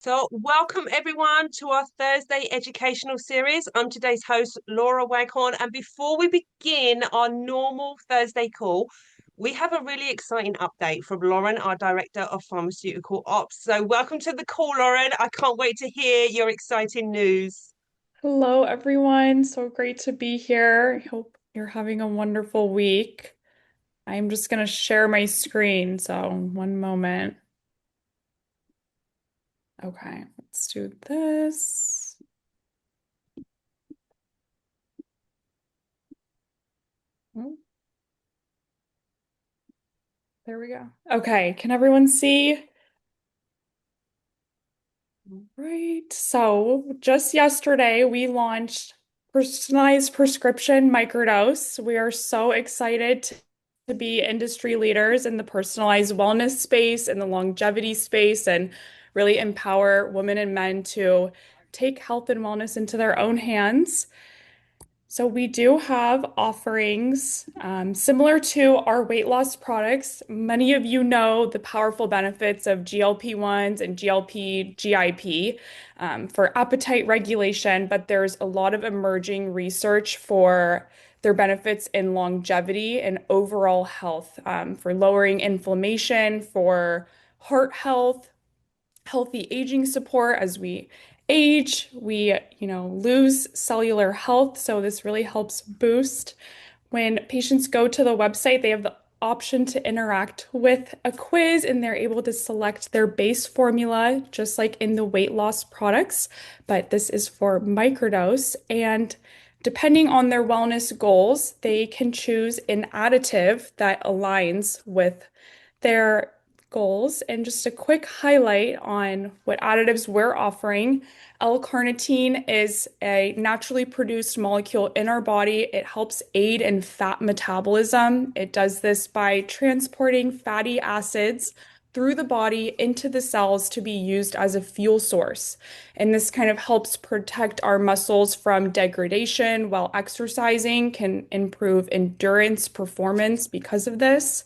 So, welcome everyone to our Thursday educational series. I'm today's host, Laura Waghorn. And before we begin our normal Thursday call, we have a really exciting update from Lauren, our Director of Pharmaceutical Ops. So, welcome to the call, Lauren. I can't wait to hear your exciting news. Hello, everyone. So great to be here. I hope you're having a wonderful week. I'm just going to share my screen. So, one moment. Okay, let's do this. Oh, there we go. Okay, can everyone see? Right. So, just yesterday, we launched personalized prescription microdose. We are so excited to be industry leaders in the personalized wellness space and the longevity space and really empower women and men to take health and wellness into their own hands. So we do have offerings similar to our weight loss products. Many of you know the powerful benefits of GLP-1s and GIP for appetite regulation, but there's a lot of emerging research for their benefits in longevity and overall health, for lowering inflammation, for heart health, healthy aging support as we age, we lose cellular health. So this really helps boost. When patients go to the website, they have the option to interact with a quiz and they're able to select their base formula, just like in the weight loss products. But this is for microdose. And depending on their wellness goals, they can choose an additive that aligns with their goals. And just a quick highlight on what additives we're offering. L-carnitine is a naturally produced molecule in our body. It helps aid in fat metabolism. It does this by transporting fatty acids through the body into the cells to be used as a fuel source. And this kind of helps protect our muscles from degradation while exercising, can improve endurance performance because of this.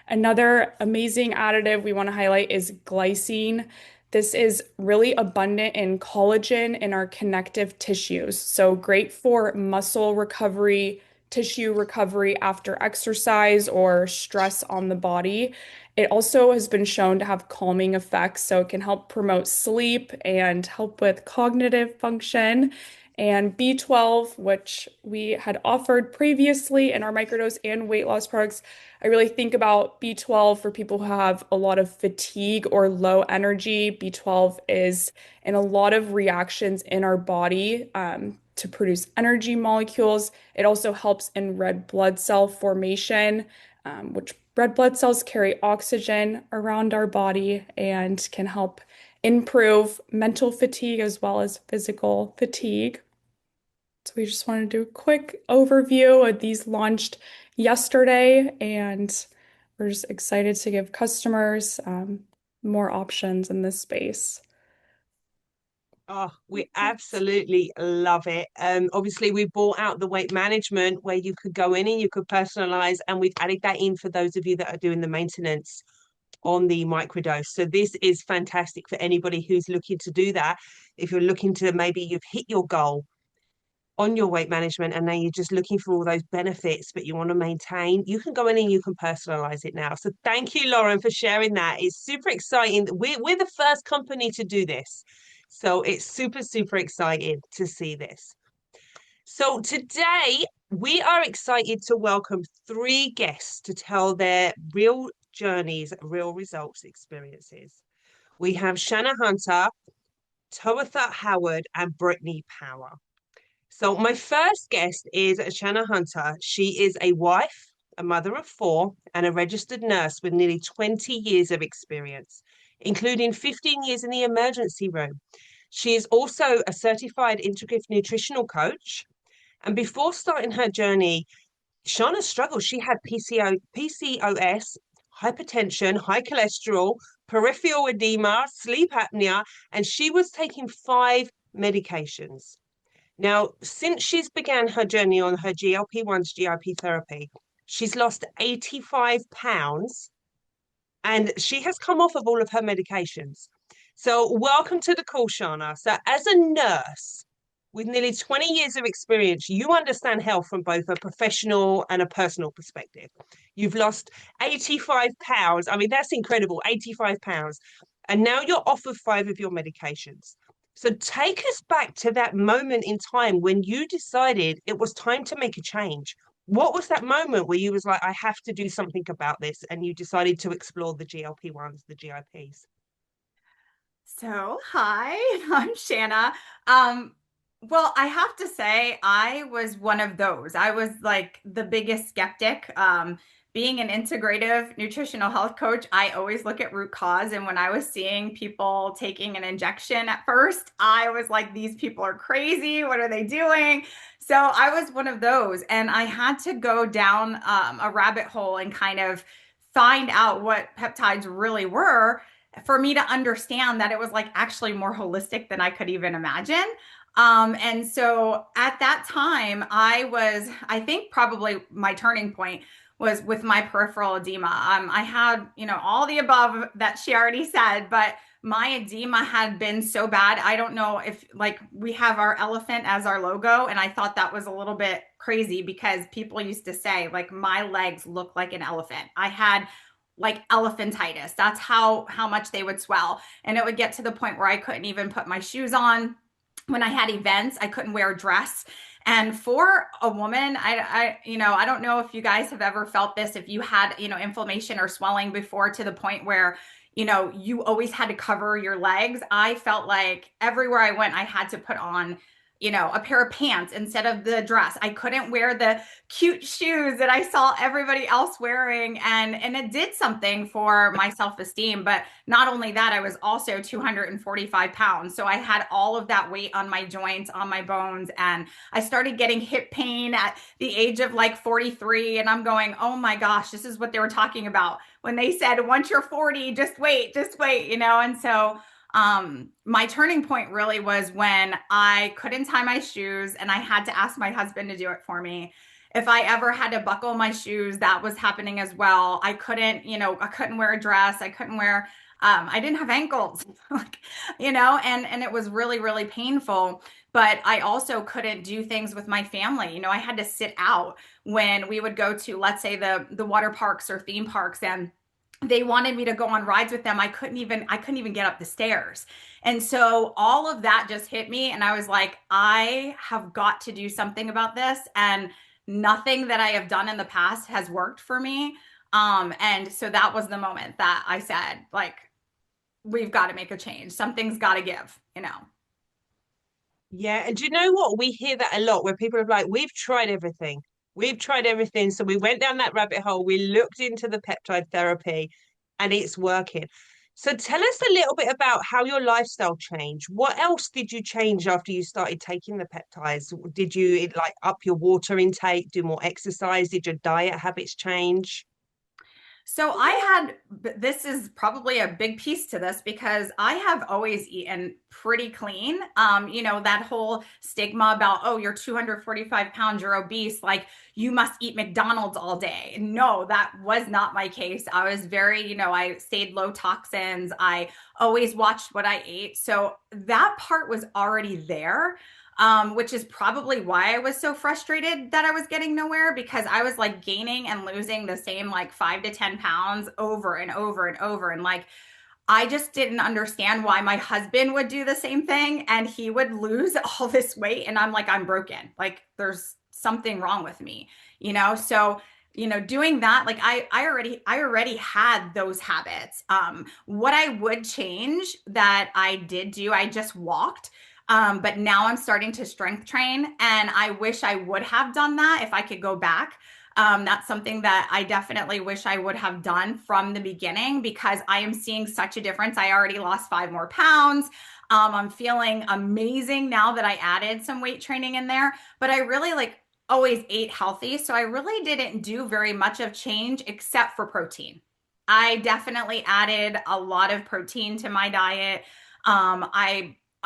Another amazing additive we want to highlight is glycine. This is really abundant in collagen in our connective tissues. So great for muscle recovery, tissue recovery after exercise or stress on the body. It also has been shown to have calming effects, so it can help promote sleep and help with cognitive function. And B12, which we had offered previously in our microdose and weight loss products, I really think about B12 for people who have a lot of fatigue or low energy. B12 is in a lot of reactions in our body to produce energy molecules. It also helps in red blood cell formation, which red blood cells carry oxygen around our body and can help improve mental fatigue as well as physical fatigue. So we just want to do a quick overview of these launched yesterday, and we're just excited to give customers more options in this space. Oh, we absolutely love it. Obviously, we brought out the weight management where you could go in and you could personalize, and we've added that in for those of you that are doing the maintenance on the microdose. So this is fantastic for anybody who's looking to do that. If you're looking to maybe you've hit your goal on your weight management and now you're just looking for all those benefits, but you want to maintain, you can go in and you can personalize it now. So thank you, Lauren, for sharing that. It's super exciting. We're the first company to do this. So it's super, super exciting to see this. So today we are excited to welcome three guests to tell their real journeys, real results experiences. We have Shanna Hunter, Towatha Howard, and Britney Power. So my first guest is Shanna Hunter. She is a wife, a mother of four, and a registered nurse with nearly 20 years of experience, including 15 years in the emergency room. She is also a certified integrative nutritional coach. And before starting her journey, Shauna struggled. She had PCOS, hypertension, high cholesterol, peripheral edema, sleep apnea, and she was taking five medications. Now, since she's began her journey on her GLP-1's GIP therapy, she's lost 85 pounds and she has come off of all of her medications. So, welcome to the call, Shana. So, as a nurse with nearly 20 years of experience, you understand health from both a professional and a personal perspective. You've lost 85 pounds. I mean, that's incredible, 85 pounds. And now you're off of five of your medications. So, take us back to that moment in time when you decided it was time to make a change. What was that moment where you was like, I have to do something about this, and you decided to explore the GLP-1s, the GIPs? So, hi, I'm Shanna. Um, well, I have to say, I was one of those. I was like the biggest skeptic. Being an integrative nutritional health coach, I always look at root cause. And when I was seeing people taking an injection at first, I was like, these people are crazy. What are they doing? So I was one of those. And I had to go down a rabbit hole and kind of find out what peptides really were for me to understand that it was like actually more holistic than I could even imagine. And so at that time, I think probably my turning point was with my peripheral edema. I had, all the above that she already said, but my edema had been so bad. I don't know if like we have our elephant as our logo. And I thought that was a little bit crazy because people used to say like my legs look like an elephant. I had like elephantitis. That's how much they would swell. And it would get to the point where I couldn't even put my shoes on. When I had events, I couldn't wear a dress. And for a woman, I don't know if you guys have ever felt this, if you had, inflammation or swelling before to the point where, you always had to cover your legs. I felt like everywhere I went, I had to put on a pair of pants instead of the dress. I couldn't wear the cute shoes that I saw everybody else wearing, and it did something for my self-esteem. But not only that, I was also 245 pounds. So I had all of that weight on my joints, on my bones, and I started getting hip pain at the age of like 43. And I'm going, oh my gosh, this is what they were talking about when they said, once you're 40, just wait, And so my turning point really was when I couldn't tie my shoes and I had to ask my husband to do it for me. If I ever had to buckle my shoes, that was happening as well. I couldn't wear a dress. I didn't have ankles, like, and it was really, really painful. But I also couldn't do things with my family. I had to sit out when we would go to, let's say, the water parks or theme parks, and they wanted me to go on rides with them. I couldn't even get up the stairs. And so all of that just hit me, and I was like, I have got to do something about this. And nothing that I have done in the past has worked for me. And so that was the moment that I said, like, we've got to make a change. Something's got to give. Yeah, and do you know what? We hear that a lot where people are like, we've tried everything. We've tried everything. So we went down that rabbit hole. We looked into the peptide therapy and it's working. So tell us a little bit about how your lifestyle changed. What else did you change after you started taking the peptides? Did you like up your water intake, do more exercise? Did your diet habits change? So this is probably a big piece to this because I have always eaten pretty clean. That whole stigma about, oh, you're 245 pounds, you're obese, like you must eat McDonald's all day. No, that was not my case. I was very, I stayed low toxins. I always watched what I ate. So that part was already there. Which is probably why I was so frustrated that I was getting nowhere, because I was like gaining and losing the same like 5 to 10 pounds over and over and over. And like, I just didn't understand why my husband would do the same thing and he would lose all this weight. And I'm like, I'm broken. Like, there's something wrong with me, So, doing that, like I already had those habits. What I would change that I did do, I just walked. But now I'm starting to strength train, and I wish I would have done that if I could go back. That's something that I definitely wish I would have done from the beginning because I am seeing such a difference. I already lost 5 more pounds. I'm feeling amazing now that I added some weight training in there, but I really like always ate healthy. So I really didn't do very much of change except for protein. I definitely added a lot of protein to my diet.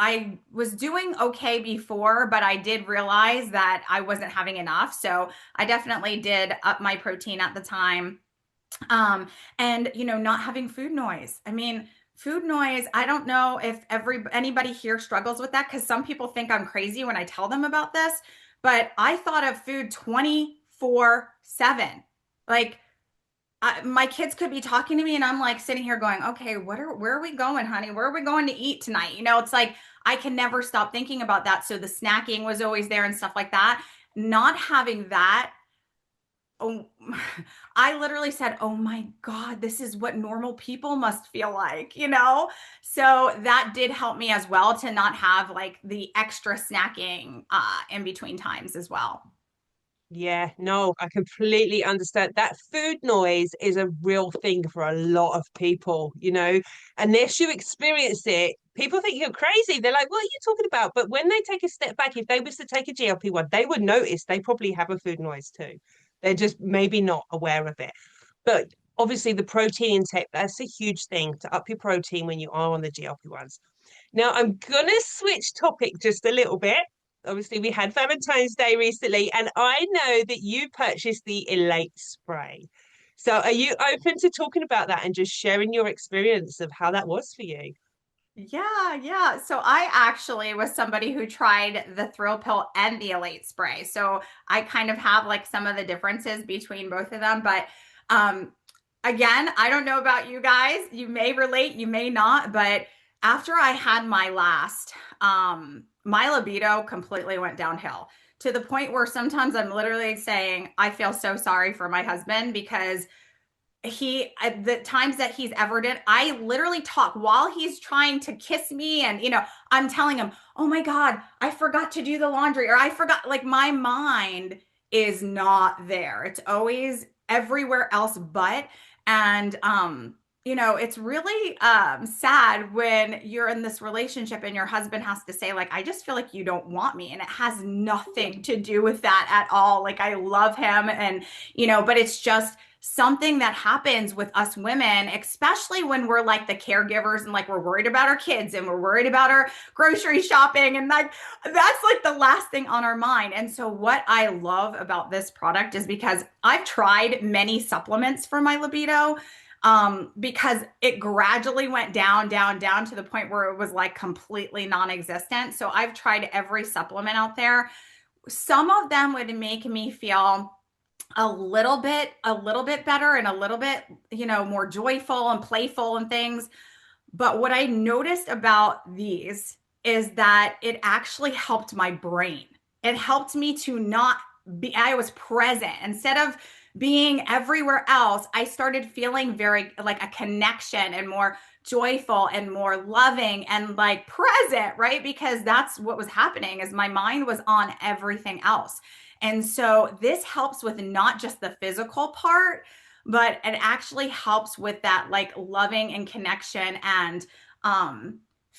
I was doing okay before, but I did realize that I wasn't having enough. So I definitely did up my protein at the time. And not having food noise. I mean, Food noise. I don't know if anybody here struggles with that because some people think I'm crazy when I tell them about this, but I thought of food 24/7. Like my kids could be talking to me and I'm like sitting here going, okay, where are we going, honey? Where are we going to eat tonight? It's like I can never stop thinking about that. So the snacking was always there and stuff like that. Not having that, oh, I literally said, oh my God, this is what normal people must feel like. So that did help me as well to not have like the extra snacking in between times as well. Yeah, no, I completely understand. That food noise is a real thing for a lot of people. Unless you experience it, people think you're crazy. They're like, what are you talking about? But when they take a step back, if they was to take a GLP-1, they would notice they probably have a food noise too. They're just maybe not aware of it. But obviously the protein intake, that's a huge thing to up your protein when you are on the GLP-1s. Now, I'm gonna switch topic just a little bit. Obviously, we had Valentine's Day recently, and I know that you purchased the Elate spray. So, are you open to talking about that and just sharing your experience of how that was for you? Yeah, yeah. So I actually was somebody who tried the Thrill Pill and the Elate spray. So I kind of have like some of the differences between both of them. But um, again, I don't know about you guys. You may relate, you may not. But after I had my last, my libido completely went downhill to the point where sometimes I'm literally saying, I feel so sorry for my husband because the times that he's ever did, I literally talk while he's trying to kiss me, and I'm telling him, oh my God, I forgot to do the laundry, or I forgot. Like, my mind is not there, it's always everywhere else but. And it's really sad when you're in this relationship and your husband has to say, like, I just feel like you don't want me, and it has nothing to do with that at all. Like, I love him, and but it's just something that happens with us women, especially when we're like the caregivers and like we're worried about our kids and we're worried about our grocery shopping, and like that's like the last thing on our mind. And so what I love about this product is because I've tried many supplements for my libido, because it gradually went down, down, down to the point where it was like completely non-existent. So I've tried every supplement out there. Some of them would make me feel a little bit better and a little bit, more joyful and playful and things. But what I noticed about these is that it actually helped my brain. It helped me to not be, I was present instead of being everywhere else. I started feeling very like a connection and more joyful and more loving and like present, right? Because that's what was happening, is my mind was on everything else. And so this helps with not just the physical part, but it actually helps with that like loving and connection, and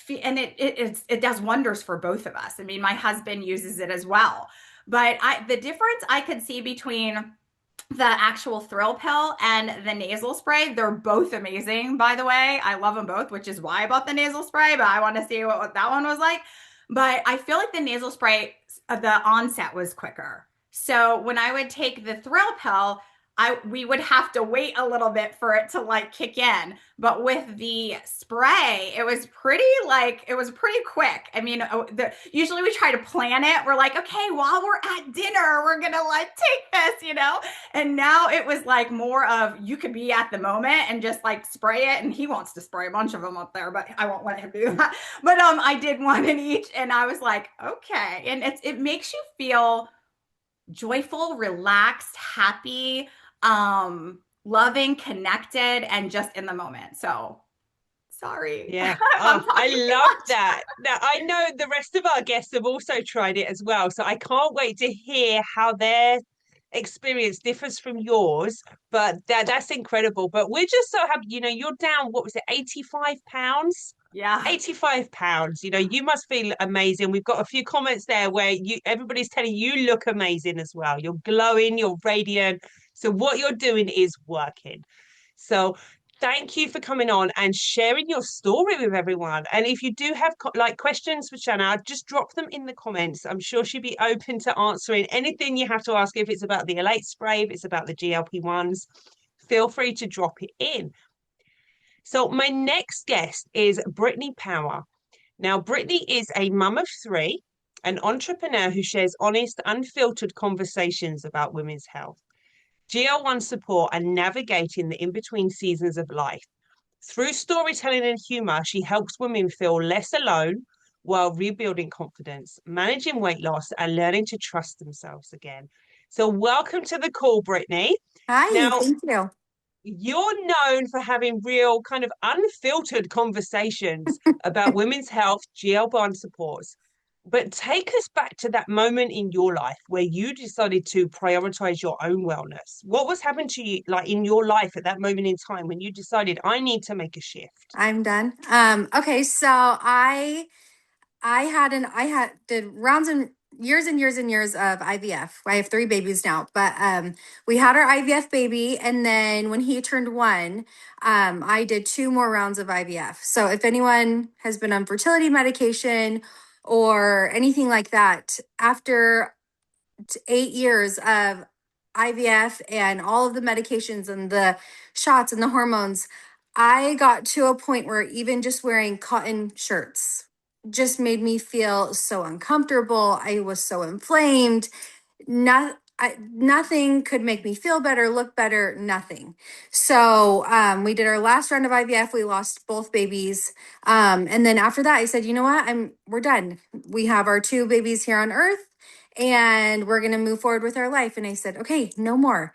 it does wonders for both of us. I mean, my husband uses it as well. But the difference I could see between the actual Thrill Pill and the nasal spray, they're both amazing, by the way. I love them both, which is why I bought the nasal spray, but I want to see what that one was like. But I feel like the nasal spray, the onset was quicker. So when I would take the Thrill Pill, we would have to wait a little bit for it to like kick in. But with the spray, it was pretty quick. I mean, usually we try to plan it. We're like, okay, while we're at dinner, we're gonna like take this. And now it was like more of, you could be at the moment and just like spray it. And he wants to spray a bunch of them up there, but I won't let him do that. But I did one in each, and I was like, okay. And it makes you feel joyful, relaxed, happy, loving, connected, and just in the moment. So sorry. Yeah. Oh, I love that. Now, I know the rest of our guests have also tried it as well. So I can't wait to hear how their experience differs from yours. But that's incredible. But we're just so happy, you're down, what was it, 85 pounds? Yeah. 85 pounds. You must feel amazing. We've got a few comments there where everybody's telling you look amazing as well. You're glowing, you're radiant. So what you're doing is working. So thank you for coming on and sharing your story with everyone. And if you do have like questions for Shanna, just drop them in the comments. I'm sure she'd be open to answering anything you have to ask. If it's about the Elate spray, if it's about the GLP-1s, feel free to drop it in. So my next guest is Britney Power. Now, Britney is a mum of three, an entrepreneur who shares honest, unfiltered conversations about women's health, GL1 support, and navigating the in-between seasons of life. Through storytelling and humor, she helps women feel less alone while rebuilding confidence, managing weight loss, and learning to trust themselves again. So, welcome to the call, Brittany. Hi, Now, thank you. you're known for having real kind of unfiltered conversations about women's health, GL1 supports. But take us back to that moment in your life where you decided to prioritize your own wellness. What was happening to you, like in your life at that moment in time when you decided, I need to make a shift? I'm done. Okay, so I did rounds and years and years of IVF. I have three babies now, but we had our IVF baby, and then when he turned one, I did two more rounds of IVF. So if anyone has been on fertility medication or anything like that, after 8 years of IVF and all of the medications and the shots and the hormones, I got to a point where even just wearing cotton shirts just made me feel so uncomfortable. I was so inflamed. Nothing could make me feel better, look better, nothing. So we did our last round of IVF. We lost both babies. And then after that, I said, you know what? We're done. We have our two babies here on Earth and we're going to move forward with our life. And I said, okay, no more.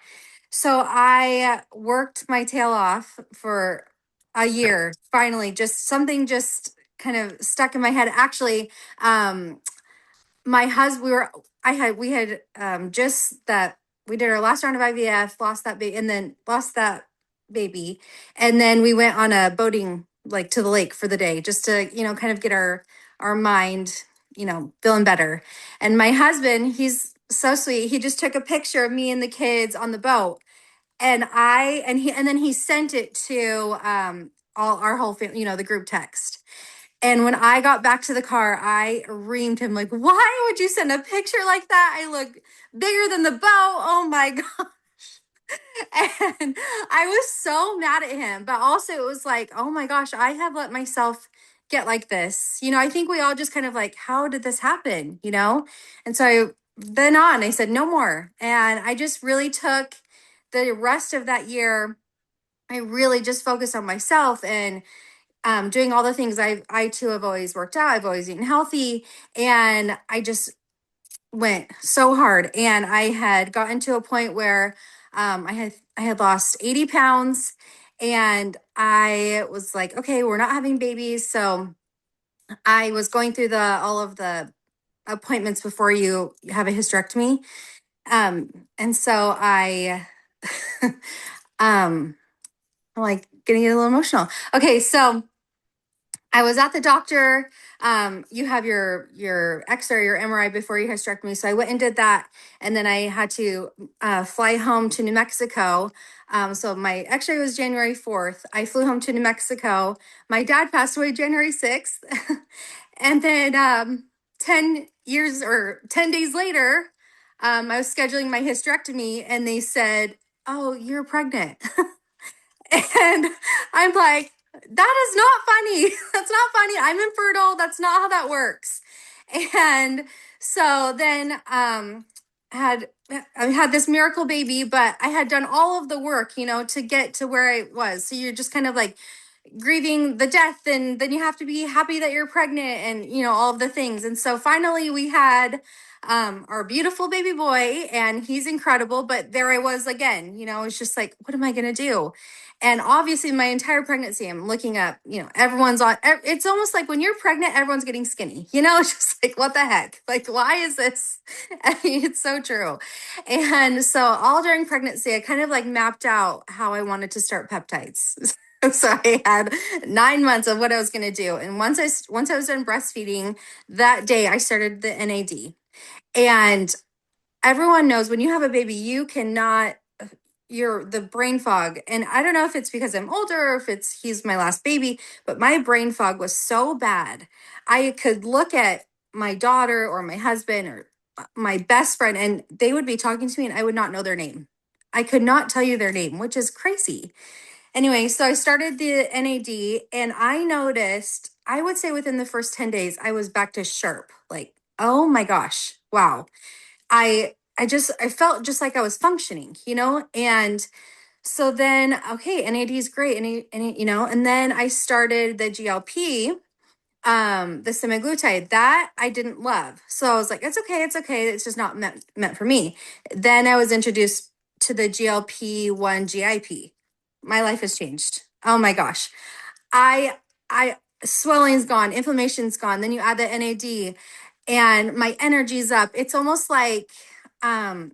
So I worked my tail off for a year. Finally, just something just kind of stuck in my head. Actually, my husband, we had just that we did our last round of IVF, lost that baby, and then lost that baby, and then we went on a boating like to the lake for the day, just to kind of get our mind feeling better. And my husband, he's so sweet. He just took a picture of me and the kids on the boat, and then he sent it to all our whole family, the group text. And when I got back to the car, I reamed him like, why would you send a picture like that? I look bigger than the boat. Oh my God. And I was so mad at him, but also it was like, oh my gosh, I have let myself get like this. I think we all just kind of like, how did this happen? And so then I said, no more. And I just really took the rest of that year. I really just focused on myself and doing all the things I too have always worked out. I've always eaten healthy, and I just went so hard. And I had gotten to a point where I had lost 80 pounds, and I was like, okay, we're not having babies. So I was going through all of the appointments before you have a hysterectomy. And so I'm like getting a little emotional. Okay, so I was at the doctor. You have your X-ray, your MRI before your hysterectomy. So I went and did that, and then I had to fly home to New Mexico. So my X-ray was January 4th. I flew home to New Mexico. My dad passed away January 6th, and then 10 days later, I was scheduling my hysterectomy, and they said, "Oh, you're pregnant." And I'm like, that is not funny. That's not funny. I'm infertile. That's not how that works. And so then I had this miracle baby, but I had done all of the work, to get to where I was. So you're just kind of like grieving the death, and then you have to be happy that you're pregnant, and all of the things. And so finally we had our beautiful baby boy, and he's incredible. But there I was again, it's just like, what am I gonna do? And obviously my entire pregnancy, I'm looking up, everyone's on, it's almost like when you're pregnant, everyone's getting skinny, it's just like, what the heck? Like, why is this? I mean, it's so true. And so all during pregnancy, I kind of like mapped out how I wanted to start peptides. So I had 9 months of what I was going to do. And once I was done breastfeeding, that day I started the NAD. And everyone knows when you have a baby, you cannot, you're the brain fog. And I don't know if it's because I'm older or if he's my last baby, but my brain fog was so bad. I could look at my daughter or my husband or my best friend, and they would be talking to me and I would not know their name. I could not tell you their name, which is crazy. Anyway, so I started the NAD and I noticed, I would say within the first 10 days, I was back to sharp. Like, oh my gosh, wow. I felt just like I was functioning, And so then, okay, NAD is great. And then I started the GLP, the semaglutide that I didn't love. So I was like, it's okay. It's okay. It's just not meant for me. Then I was introduced to the GLP-1 GIP. My life has changed. Oh my gosh. I swelling's gone, inflammation's gone. Then you add the NAD and my energy's up. It's almost like um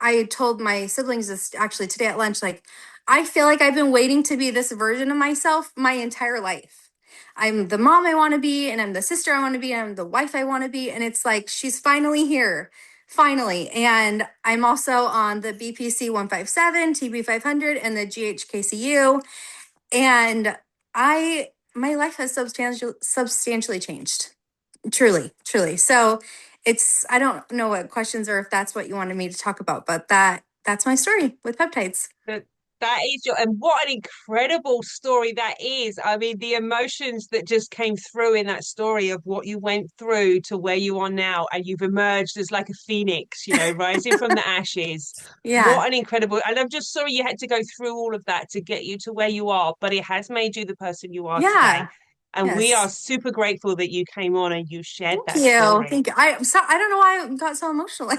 I told my siblings this actually today at lunch, like, I feel like I've been waiting to be this version of myself my entire life. I'm the mom I want to be, and I'm the sister I want to be, and I'm the wife I want to be. And it's like, she's finally here, finally. And I'm also on the BPC 157, TB 500, and the GHKCU. And my life has substantially changed. Truly, truly. So I don't know what questions or if that's what you wanted me to talk about, but that's my story with peptides. That that is and what an incredible story that is. I mean, the emotions that just came through in that story of what you went through to where you are now, and you've emerged as like a phoenix, rising from the ashes. Yeah. What an incredible, and I'm just sorry you had to go through all of that to get you to where you are, but it has made you the person you are today. Yeah. And we are Yes. super grateful that you came on and you shared Thank that you. story. Thank you. I don't know why I got so emotional.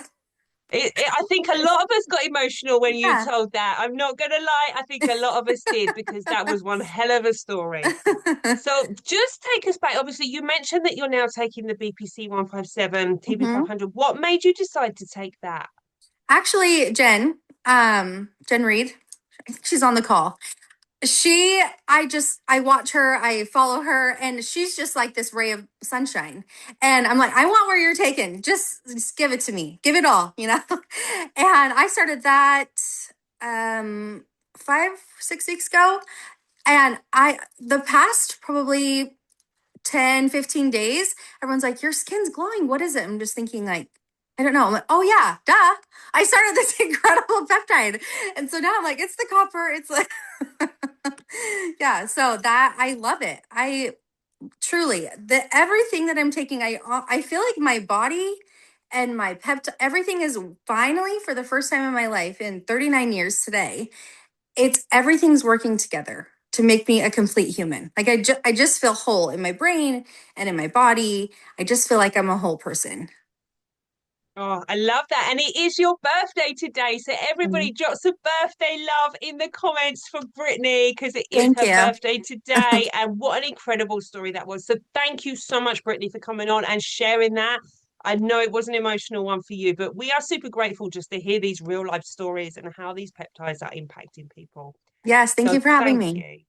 I think a lot of us got emotional when you Yeah. told that. I'm not going to lie. I think a lot of us did because that was one hell of a story. So just take us back. Obviously, you mentioned that you're now taking the BPC 157, TB Mhm. 500. What made you decide to take that? Actually, Jen Reed, she's on the call. I watch her, I follow her, and she's just like this ray of sunshine. And I'm like, I want where you're taken. Just give it to me. Give it all, And I started that 5, 6 weeks ago. And the past probably 10, 15 days, everyone's like, your skin's glowing. What is it? I'm just thinking, like, I don't know. I'm like, oh yeah, duh. I started this incredible peptide. And so now I'm like, it's the copper. It's like, yeah. So that I love it. I truly, everything that I'm taking, I feel like my body and my everything is finally, for the first time in my life in 39 years today, everything's working together to make me a complete human. Like I just feel whole in my brain and in my body. I just feel like I'm a whole person. Oh, I love that. And it is your birthday today. So everybody drop some birthday love in the comments for Britney because it is Thank her you. birthday today. And what an incredible story that was. So thank you so much, Britney, for coming on and sharing that. I know it was an emotional one for you, but we are super grateful just to hear these real life stories and how these peptides are impacting people. Yes, thank So you for having thank me. you.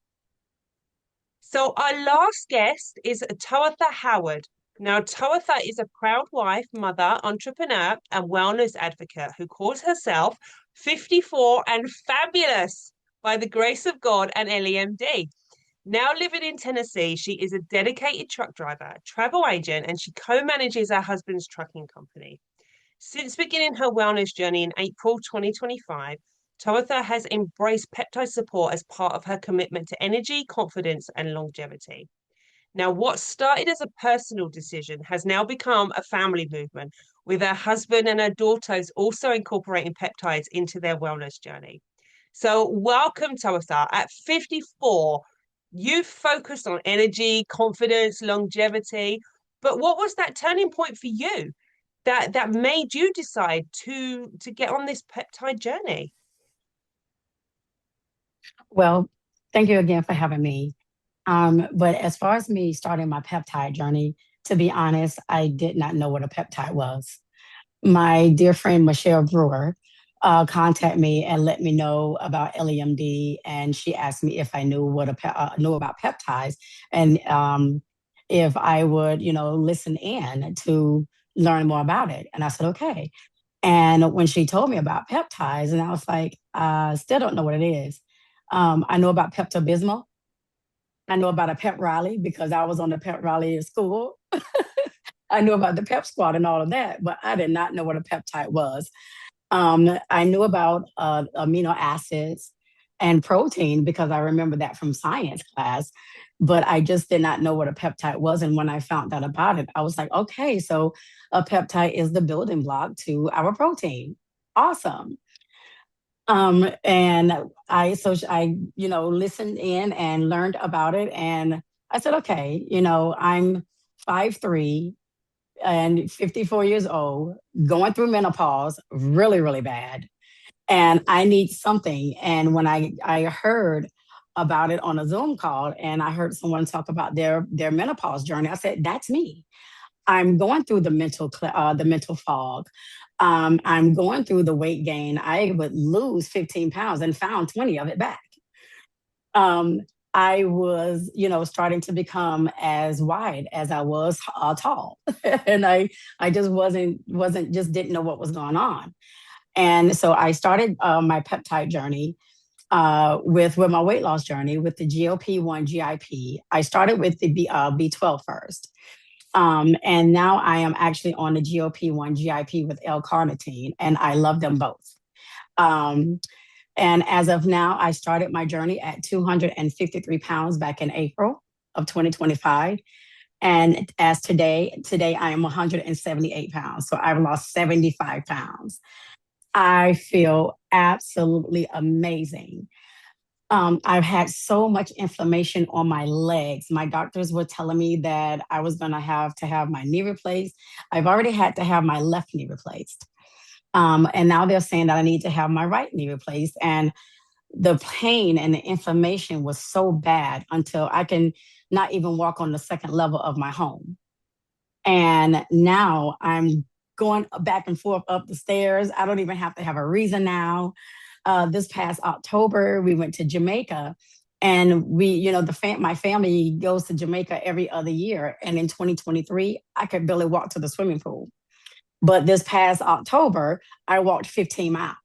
So our last guest is Towatha Howard. Now, Towatha is a proud wife, mother, entrepreneur, and wellness advocate who calls herself 54 and fabulous by the grace of God and LEMD. Now living in Tennessee, she is a dedicated truck driver, travel agent, and she co-manages her husband's trucking company. Since beginning her wellness journey in April 2025, Towatha has embraced peptide support as part of her commitment to energy, confidence, and longevity. Now, what started as a personal decision has now become a family movement, with her husband and her daughters also incorporating peptides into their wellness journey. So, welcome, Towatha. At 54, you've focused on energy, confidence, longevity. But what was that turning point for you that made you decide to get on this peptide journey? Well, thank you again for having me. But as far as me starting my peptide journey, to be honest, I did not know what a peptide was. My dear friend Michelle Brewer contacted me and let me know about LEMD, and she asked me if I knew knew about peptides, and if I would, listen in to learn more about it. And I said, okay. And when she told me about peptides, and I was like, I still don't know what it is. I know about Pepto Bismol. I know about a pep rally because I was on the pep rally at school. I knew about the pep squad and all of that, but I did not know what a peptide was. I knew about amino acids and protein because I remember that from science class, but I just did not know what a peptide was. And when I found out about it, I was like, okay, so a peptide is the building block to our protein. Awesome. And I, listened in and learned about it. And I said, okay, I'm 5'3" and 54 years old, going through menopause, really, really bad. And I need something. And when I heard about it on a Zoom call and I heard someone talk about their menopause journey, I said, that's me. I'm going through the mental fog. I'm going through the weight gain. I would lose 15 pounds and found 20 of it back. I was, starting to become as wide as I was tall, and I just wasn't just didn't know what was going on. And so I started my peptide journey with my weight loss journey with the GLP-1 GIP. I started with the B12 first. And now I am actually on the GLP-1 GIP with L-carnitine, and I love them both. And as of now, I started my journey at 253 pounds back in April of 2025. And as today I am 178 pounds. So I've lost 75 pounds. I feel absolutely amazing. I've had so much inflammation on my legs. My doctors were telling me that I was going to have my knee replaced. I've already had to have my left knee replaced. And now they're saying that I need to have my right knee replaced. And the pain and the inflammation was so bad until I can not even walk on the second level of my home. And now I'm going back and forth up the stairs. I don't even have to have a reason now. This past October, we went to Jamaica, and my family goes to Jamaica every other year. And in 2023, I could barely walk to the swimming pool. But this past October, I walked 15 miles.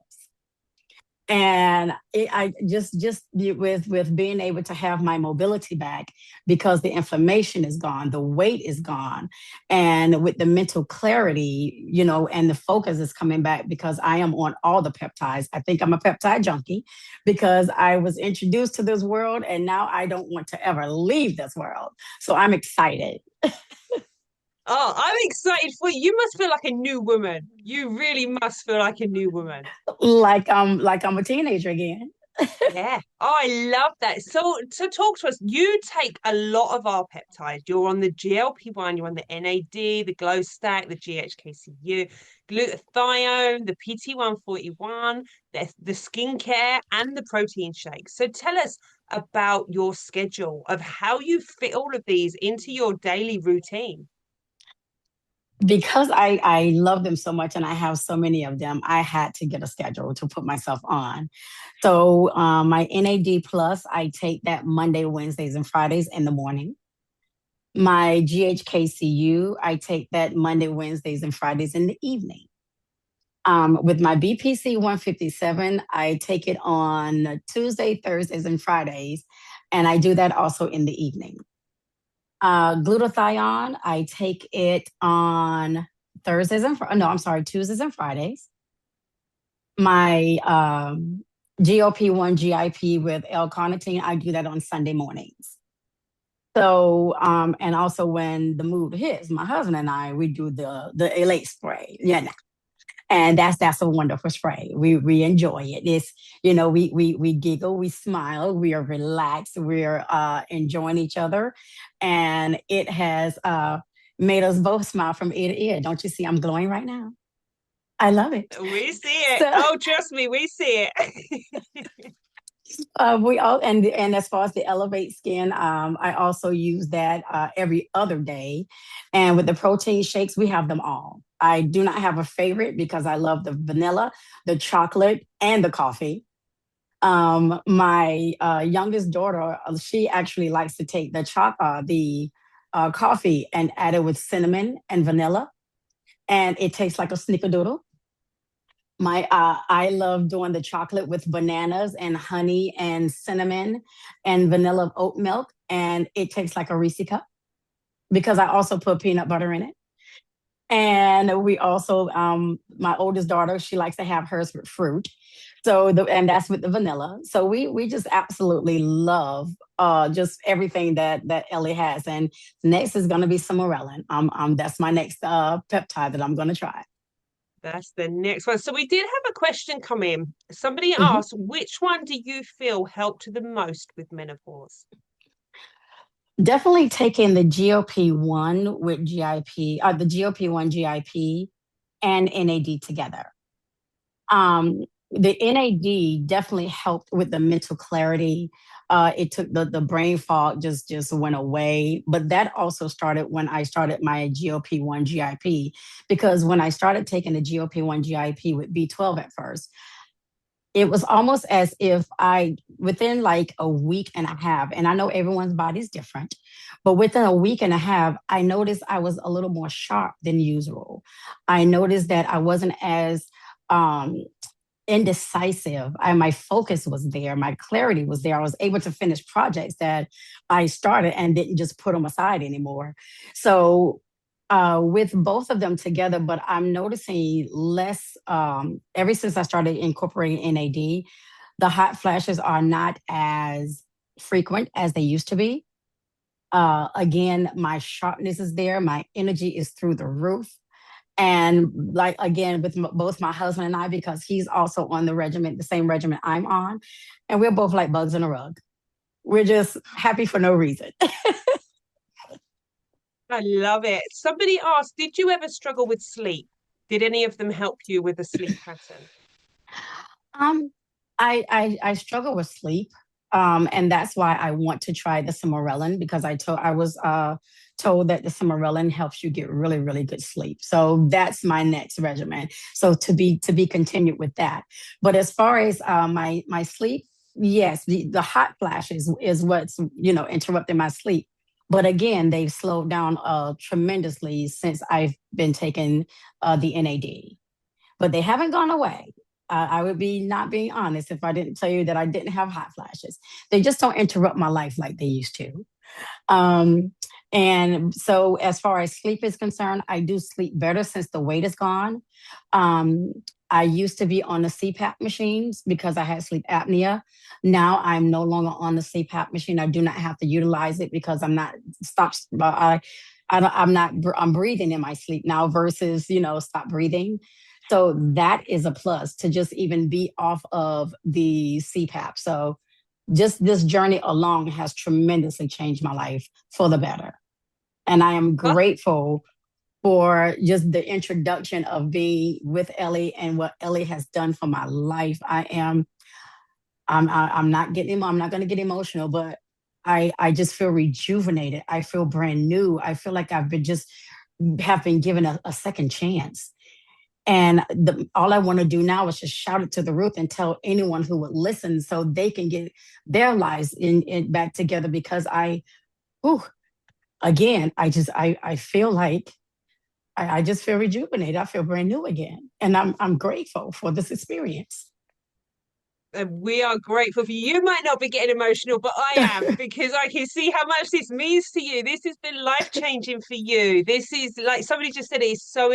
And I just with being able to have my mobility back because the inflammation is gone, the weight is gone, and with the mental clarity, and the focus is coming back because I am on all the peptides. I think I'm a peptide junkie because I was introduced to this world, and now I don't want to ever leave this world. So I'm excited. Oh, I'm excited for you. You must feel like a new woman. You really must feel like a new woman. Like I'm a teenager again. Yeah. Oh, I love that. So talk to us. You take a lot of our peptides. You're on the GLP-1, you're on the NAD, the Glow Stack, the GHKCU, glutathione, the PT141, the skincare, and the protein shake. So tell us about your schedule of how you fit all of these into your daily routine. Because I love them so much and I have so many of them, I had to get a schedule to put myself on. So my NAD plus, I take that Monday, Wednesdays, and Fridays in the morning. My GHKCU, I take that Monday, Wednesdays, and Fridays in the evening. With my BPC 157, I take it on Tuesday, Thursdays, and Fridays, and I do that also in the evening. Glutathione, I take it on Tuesdays and Fridays. My GLP-1 GIP with L-carnitine, I do that on Sunday mornings. So, and also when the mood hits, my husband and I, we do the Elate spray. Yeah, and that's a wonderful spray. We enjoy it. It's, we giggle, we smile, we are relaxed, we're enjoying each other. And it has made us both smile from ear to ear. Don't you see I'm glowing right now? I love it. We see it. Oh, trust me, we see it. We all and as far as the Elevate Skin, I also use that every other day. And with the protein shakes, we have them all. I do not have a favorite because I love the vanilla, the chocolate, and the coffee. My youngest daughter, she actually likes to take the coffee and add it with cinnamon and vanilla, and it tastes like a snickerdoodle. I love doing the chocolate with bananas and honey and cinnamon and vanilla oat milk, and it tastes like a Reese cup because I also put peanut butter in it. And we also, my oldest daughter, she likes to have hers with fruit. And that's with the vanilla. So we just absolutely love just everything that Ellie has. And next is going to be Cimarellan. That's my next peptide that I'm going to try. That's the next one. So we did have a question come in. Somebody Mhm. asked, which one do you feel helped the most with menopause? Definitely taking the GLP-1 with GIP, the GLP-1 GIP and NAD together. Um, the NAD definitely helped with the mental clarity. It took the brain fog just went away. But that also started when I started my GLP-1 GIP, because when I started taking the GLP-1 GIP with B12 at first, it was almost as if within like a week and a half, and I know everyone's body's different, but within a week and a half, I noticed I was a little more sharp than usual. I noticed that I wasn't as um, indecisive. My focus was there. My clarity was there. I was able to finish projects that I started and didn't just put them aside anymore. So with both of them together, but I'm noticing less ever since I started incorporating NAD. The hot flashes are not as frequent as they used to be. Again, my sharpness is there. My energy is through the roof. And like again, with both my husband and I, because he's also on the regimen, the same regimen I'm on, and we're both like bugs in a rug. We're just happy for no reason. I love it. Somebody asked, did you ever struggle with sleep? Did any of them help you with a sleep pattern? Um, I struggle with sleep, and that's why I want to try the Cimarellan, because I was told that the Cimarellan helps you get really really good sleep. So that's my next regimen. So to be continued with that. But as far as my sleep, yes, the hot flashes is what's interrupting my sleep. But again, they've slowed down tremendously since I've been taking the NAD. But they haven't gone away. I would be not being honest if I didn't tell you that I didn't have hot flashes. They just don't interrupt my life like they used to. Um, and so, as far as sleep is concerned, I do sleep better since the weight is gone. Um, I used to be on the CPAP machines because I had sleep apnea. Now I'm no longer on the CPAP machine. I do not have to utilize it because I'm not stop. I'm not. I'm breathing in my sleep now versus stop breathing. So that is a plus to just even be off of the CPAP. So just this journey alone has tremendously changed my life for the better. And I am Oh, grateful for just the introduction of being with Ellie and what Ellie has done for my life. I'm not going to get emotional, but I just feel rejuvenated. I feel brand new. I feel like have been given a second chance. And all I want to do now is just shout it to the roof and tell anyone who would listen so they can get their lives in back together, because whew, again, I feel like I just feel rejuvenated. I feel brand new again. And I'm grateful for this experience. and we are grateful for you. You might not be getting emotional, but I am, because I can see how much this means to you. This has been life-changing for you. This is, like somebody just said, it's so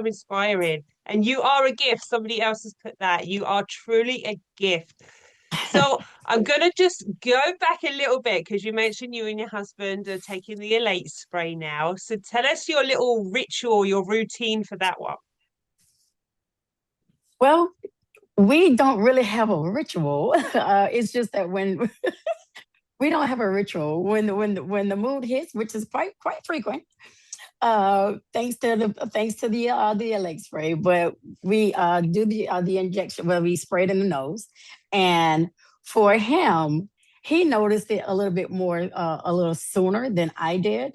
inspiring. And you are a gift. Somebody else has put that. You are truly a gift. So I'm going to just go back a little bit, because you mentioned you and your husband are taking the Elate spray now. So tell us your little ritual, your routine for that one. Well, we don't really have a ritual. It's just that when we don't have a ritual, when the mood hits, which is quite frequent, thanks to the LX spray, but we do the injection where we spray it in the nose. And for him, he noticed it a little bit more, a little sooner than I did.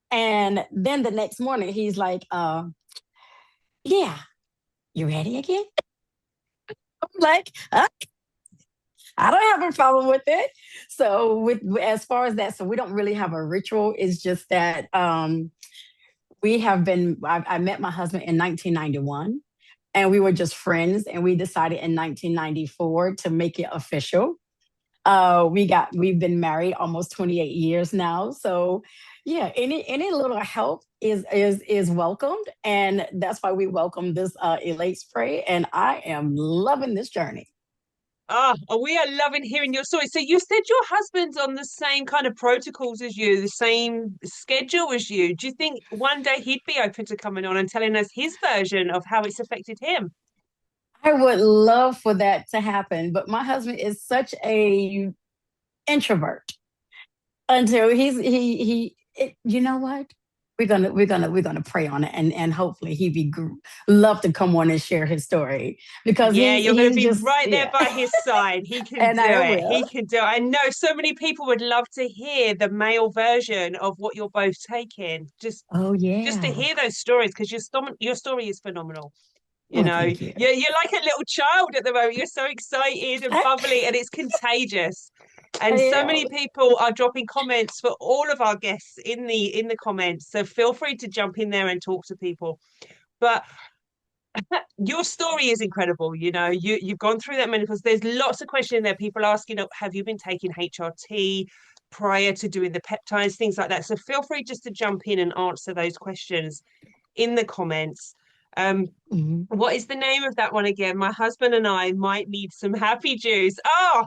And then the next morning, he's like, "Yeah, you ready again?" I'm like, I don't have a problem with it. So with as far as that, so we don't really have a ritual. It's just that I met my husband in 1991, and we were just friends, and we decided in 1994 to make it official. We've been married almost 28 years now. So yeah, any little help is welcomed. And that's why we welcome this Elate spray. And I am loving this journey. We are loving hearing your story. So you said your husband's on the same kind of protocols as you, the same schedule as you. Do you think one day he'd be open to coming on and telling us his version of how it's affected him? I would love for that to happen, but my husband is such a introvert until you know what? We're gonna pray on it, and hopefully love to come on and share his story because Yeah, you're going to he's be just, right there yeah. by his side. He can And do I it. will. He can do it. I know so many people would love to hear the male version of what you're both taking. Oh Just to yeah. hear those stories, because your story is phenomenal. You Well, know, thank you. you're like a little child at the moment. You're so excited and I, bubbly, and it's contagious. I And so am. many people are dropping comments for all of our guests in the comments. So feel free to jump in there and talk to people. But your story is incredible. You know, you've gone through that menopause. There's lots of questions there. People asking, have you been taking HRT prior to doing the peptides, things like that. So feel free just to jump in and answer those questions in the comments. Um, Mhm. what is the name of that one again? My husband and I might need some happy juice. Oh,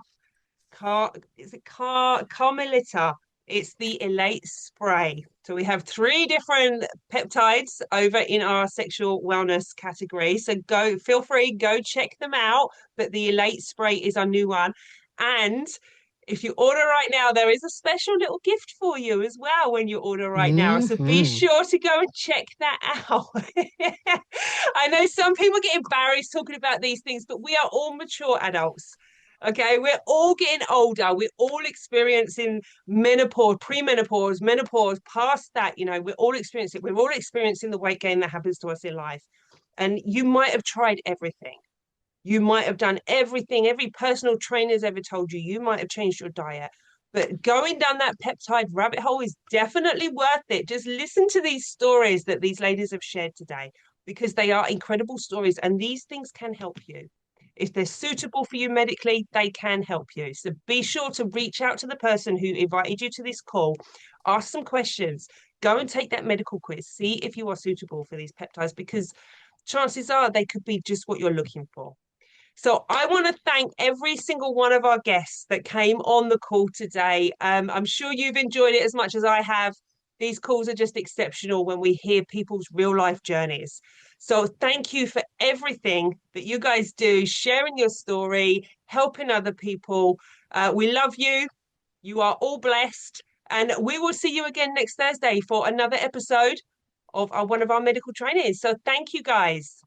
is it Carmelita? It's the Elate spray. So we have three different peptides over in our sexual wellness category. So feel free, go check them out. But the Elate spray is our new one. And if you order right now, there is a special little gift for you as well when you order right now. So be Mhm. sure to go and check that out. I know some people get embarrassed talking about these things, but we are all mature adults. Okay, we're all getting older. We're all experiencing menopause, premenopause, menopause, past that. We're all experiencing it. We're all experiencing the weight gain that happens to us in life. And you might have tried everything. You might have done everything every personal trainer's ever told you. You might have changed your diet. But going down that peptide rabbit hole is definitely worth it. Just listen to these stories that these ladies have shared today because they are incredible stories and these things can help you. If they're suitable for you medically, they can help you. So be sure to reach out to the person who invited you to this call, ask some questions, go and take that medical quiz, see if you are suitable for these peptides because chances are they could be just what you're looking for. So I want to thank every single one of our guests that came on the call today. I'm sure you've enjoyed it as much as I have. These calls are just exceptional when we hear people's real life journeys. So thank you for everything that you guys do, sharing your story, helping other people. We love you. You are all blessed. And we will see you again next Thursday for another episode of one of our medical trainings. So thank you guys.